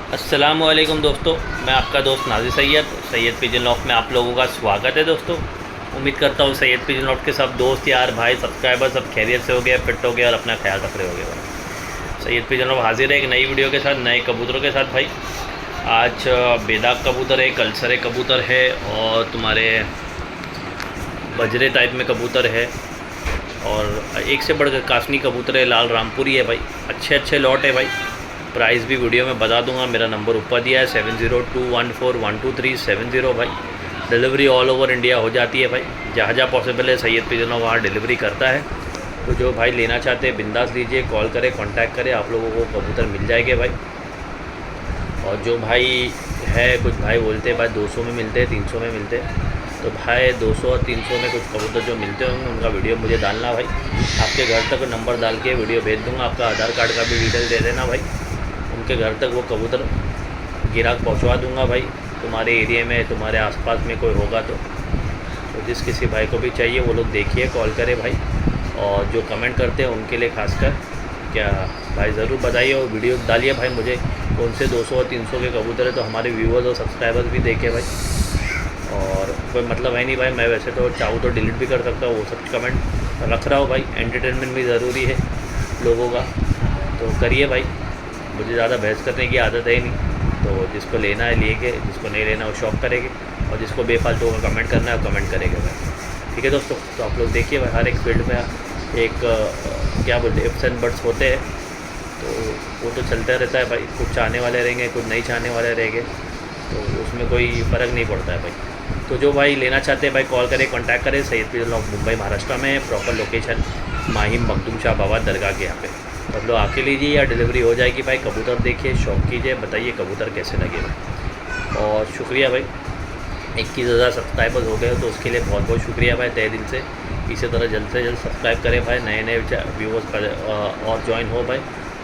अस्सलामुअलैकुम दोस्तों, मैं आपका दोस्त नाज़िर सैयद पिजन लॉफ्ट में आप लोगों का स्वागत है। दोस्तों, उम्मीद करता हूँ सैयद पिजन लॉफ्ट के सब दोस्त यार भाई सब्सक्राइबर सब खैरियत से हो गए, फिट हो गए और अपना ख्याल रख रहे हो गए भाई। सैयद पिजन लॉफ्ट हाजिर है एक नई वीडियो के साथ, नए कबूतरों के साथ भाई। आज बेदाग कबूतर है, कलसरे कबूतर है और तुम्हारे बजरे टाइप में कबूतर है और एक से बढ़कर कासनी कबूतर है, लाल रामपुरी है भाई। अच्छे लॉट है भाई। प्राइस भी वीडियो में बता दूंगा। मेरा नंबर ऊपर दिया है 7021412370 भाई। डिलीवरी ऑल ओवर इंडिया हो जाती है भाई। जहाँ पॉसिबल है सैयद पिजन लॉफ्ट वहाँ डिलीवरी करता है। तो जो भाई लेना चाहते हैं बिंदास लीजिए, कॉल करें, कांटेक्ट करें, आप लोगों को कबूतर मिल जाएंगे भाई। और जो भाई है, कुछ भाई बोलते हैं भाई 200 में मिलते हैं, 300 में मिलते हैं, तो भाई 200 और 300 में कुछ कबूतर जो मिलते होंगे उनका वीडियो मुझे डालना भाई। आपके घर तक नंबर डाल के वीडियो भेज दूँगा। आपका आधार कार्ड का भी डिटेल दे देना भाई। उनके घर तक वो कबूतर गिराक पहुंचवा दूंगा भाई। तुम्हारे एरिया में, तुम्हारे आसपास में कोई होगा तो जिस किसी भाई को भी चाहिए वो लोग देखिए, कॉल करें भाई। और जो कमेंट करते हैं उनके लिए खासकर क्या भाई ज़रूर बताइए और वीडियो डालिए भाई। मुझे कौन से 200 और 300 के कबूतर है तो हमारे व्यूवर्स और सब्सक्राइबर्स भी देखे भाई। और कोई मतलब है नहीं भाई, मैं वैसे तो चाहूँ तो डिलीट भी कर सकता हूँ, वो सब कमेंट रख रहा हूँ भाई। एंटरटेनमेंट भी ज़रूरी है लोगों का, तो करिए भाई। मुझे ज़्यादा बहस करने की आदत है ही नहीं, तो जिसको लेना है लिए, जिसको नहीं लेना वो शॉप करेंगे और जिसको बेफालतू का कमेंट करना है वो कमेंट करेंगे भाई। ठीक है दोस्तों, तो आप लोग देखिए भाई, हर एक फील्ड में एक क्या बोलते हैं, इफ्स एंड बट्स होते हैं, तो वो तो चलता रहता है भाई। कुछ चाहने वाले रहेंगे, कुछ नहीं चाहने वाले रहेंगे, तो उसमें कोई फ़र्क नहीं पड़ता है भाई। तो जो भाई लेना चाहते हैं भाई कॉल करें, कॉन्टैक्ट करें। सैयद पिजन लॉफ्ट मुंबई महाराष्ट्र में, प्रॉपर लोकेशन माहिम मखदूम शाह बाबा दरगाह के यहाँ पे। आप लोग आके लीजिए या डिलीवरी हो जाएगी भाई। कबूतर देखिए, शौक कीजिए, बताइए कबूतर कैसे लगे भाई। और शुक्रिया भाई, 21,000 सब्सक्राइबर्स हो गए, तो उसके लिए बहुत बहुत शुक्रिया भाई तहे दिल से। इसी तरह जल्द से जल्द सब्सक्राइब करें भाई, नए व्यूवर्स और ज्वाइन हो भाई,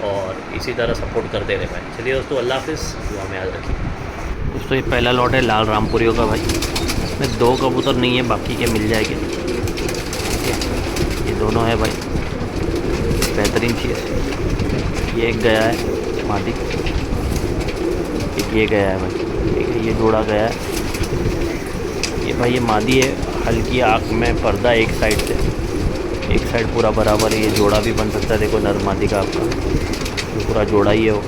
और इसी तरह सपोर्ट करते रहे भाई। चलिए दोस्तों, अल्लाह हाफिज़, दुआ में याद रखिए। दोस्तों, ये पहला लॉट है लाल रामपुरियों का भाई। इसमें 2 कबूतर नहीं है, बाकी के मिल जाएंगे। ठीक है, ये दोनों है भाई, बेहतरीन चीज़। ये एक गया है मादी, एक ये गया है भाई। ठीक है, ये जोड़ा गया है। ये भाई ये मादी है, हल्की आँख में पर्दा एक साइड से, एक साइड पूरा बराबर है। ये जोड़ा भी बन सकता है, देखो नर मादी का आपका ये पूरा जोड़ा ही है। वो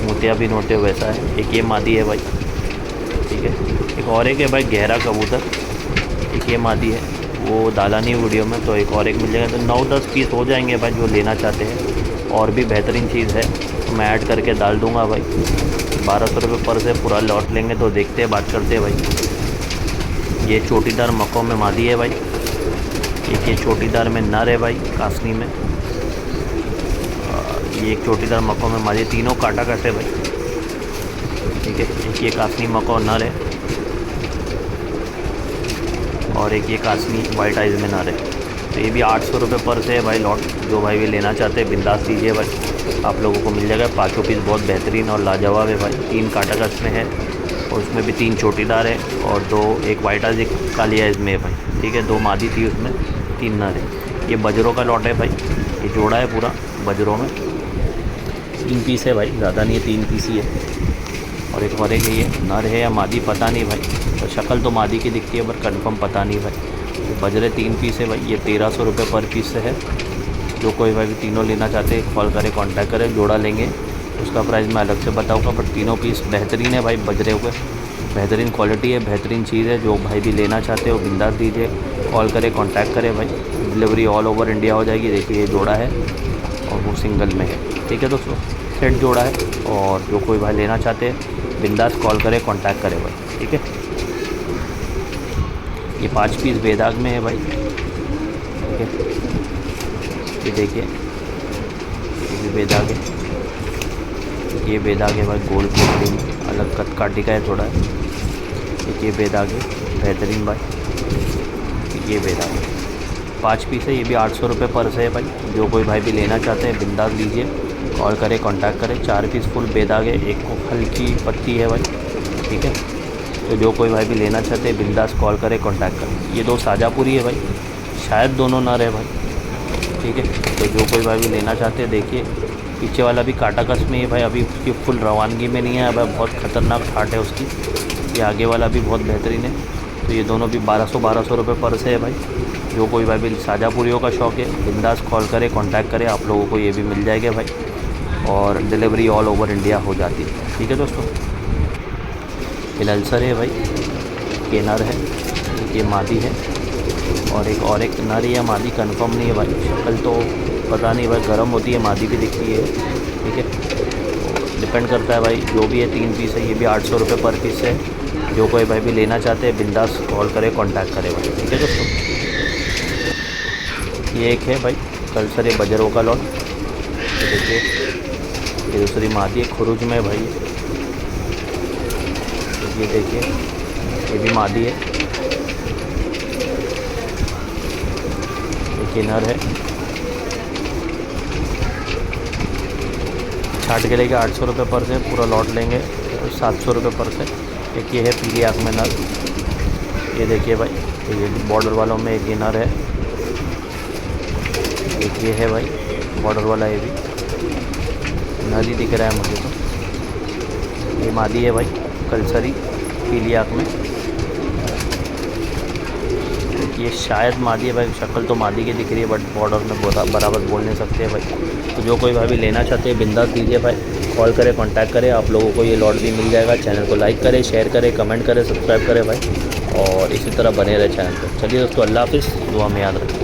मोतिया भी नोटे वैसा है। एक ये मादी है भाई। ठीक है, एक और एक है भाई गहरा कबूतर, एक ये मादी है, वो डाला नहीं वीडियो में, तो एक और एक मिल जाएगा। तो 9-10 पीस हो जाएंगे भाई जो लेना चाहते हैं। और भी बेहतरीन चीज़ है तो मैं ऐड करके डाल दूँगा भाई। 1200 रुपये पर से पूरा लॉट लेंगे तो देखते हैं, बात करते हैं भाई। ये चोटीदार मक्कों में मादी है भाई। एक ये चोटीदार में नर है भाई, कासनी में। ये एक चोटीदार मक्कों में मादी, तीनों काटा कट है भाई। ठीक है, एक ये कासनी मक्कों नर है और एक ये कासनी वाइट आइज़ में नर है। तो ये भी 800 रुपये पर से है भाई लॉट। जो भाई भी लेना चाहते हैं बिंदास लीजिए भाई, आप लोगों को मिल जाएगा। 5 पीस बहुत बेहतरीन और लाजवाब है भाई। 3 काटा कट में है और उसमें भी 3 चोटीदार है और 2 एक वाइट आइज, एक काली आइज में है भाई। ठीक है, 2 मादी थी उसमें, 3 नर है। ये बजरों का लॉट है भाई, ये जोड़ा है पूरा बजरों में। 3 पीस है भाई, ज़्यादा नहीं है, 3 पीस ही है। और एक ये नर है या मादी पता नहीं भाई, तो शक्ल तो मादी की दिखती है पर कंफर्म पता नहीं भाई। तो बजरे 3 पीस है भाई। ये 1300 रुपये पर पीस से है। जो कोई भाई भी तीनों लेना चाहते हैं कॉल करें, कांटेक्ट करें। जोड़ा लेंगे उसका प्राइस मैं अलग से बताऊंगा, बट तीनों पीस बेहतरीन है भाई। बजरे हुए बेहतरीन क्वालिटी है, बेहतरीन चीज़ है। जो भाई भी लेना चाहते हो बिंदास दीजिए, कॉल करें, कांटेक्ट करें भाई। डिलीवरी ऑल ओवर इंडिया हो जाएगी। देखिए ये जोड़ा है और वो सिंगल में है। ठीक है दोस्तों, सेट जोड़ा है। और जो कोई भाई लेना चाहते हैं बिंदास कॉल करें, कांटेक्ट करें भाई। ठीक है, ये 5 पीस बेदाग में है भाई। ठीक है, ये देखिए ये भी बेदाग है, ये बेदाग है भाई। गोल्ड पोटली में अलग कट काटी का है थोड़ा। एक ये बेदाग है बेहतरीन भाई, ये बेदाग है। 5 पीस है, ये भी 800 रुपये पर से है भाई। जो कोई भाई भी लेना चाहते हैं बिंदास लीजिए, कॉल करें, कांटेक्ट करें। 4 पीस फुल बेदाग है, एक को हल्की पत्ती है भाई। ठीक है, तो जो कोई भाई भी लेना चाहते हैं बिंदास कॉल करें, कांटेक्ट करें। ये 2 साजापुरी है भाई, शायद दोनों नर है भाई। ठीक है, तो जो कोई भाई भी लेना चाहते हैं देखिए पीछे वाला भी काटा कस में है भाई, अभी उसकी फुल रवानगी में नहीं है भाई, बहुत ख़तरनाक ठाट है उसकी। ये आगे वाला भी बहुत बेहतरीन है। तो ये दोनों भी 1200 रुपये पर से है भाई। जो कोई भाई भी शाजापुरियों का शौक़ है बिंदास कॉल करे, कांटेक्ट करे, आप लोगों को ये भी मिल जाएगा भाई। और डिलीवरी ऑल ओवर इंडिया हो जाती है। ठीक है दोस्तों, ये ललसर है भाई, ये नर है, ये मादी है, और एक नर या मादी कंफर्म नहीं है भाई, शक्ल तो पता नहीं भाई, गर्म होती है, मादी भी दिखती है। ठीक है, डिपेंड करता है भाई, जो भी है 3 पीस है, ये भी 800 रुपये पर पीस है। जो कोई भाई भी लेना चाहते हैं बिंदास कॉल करे, कांटेक्ट करे भाई। ठीक है दोस्तों, ये एक है भाई कलसर, ये बजरों का लॉट। ये देखिए, ये दूसरी मादी है, खुरुज में भाई। ये देखिए, ये भी मादी है, एक नर है। छाट के लेके 800 रुपये पर से, पूरा लॉट लेंगे 700 रुपये पर से। एक ये है पीली आँख में नर, ये देखिए भाई, ये बॉर्डर वालों में एक ये नर है, एक ये है भाई बॉर्डर वाला, ये भी नर ही दिख रहा है मुझे तो। ये मादी है भाई कलसरी, पीली आँख में। ये शायद मादी है भाई, शक्ल तो मादी की दिख रही है, बट बॉर्डर में बराबर बोल नहीं सकते भाई। तो जो कोई भाई भी लेना चाहते हैं बिंदास लीजिए भाई, कॉल करें, कांटेक्ट करें, आप लोगों को ये लॉट भी मिल जाएगा। चैनल को लाइक करें, शेयर करें, कमेंट करें, सब्सक्राइब करें भाई, और इसी तरह बने रहे चैनल पर। चलिए दोस्तों, अल्लाह हाफिज़, दुआ में याद रखें।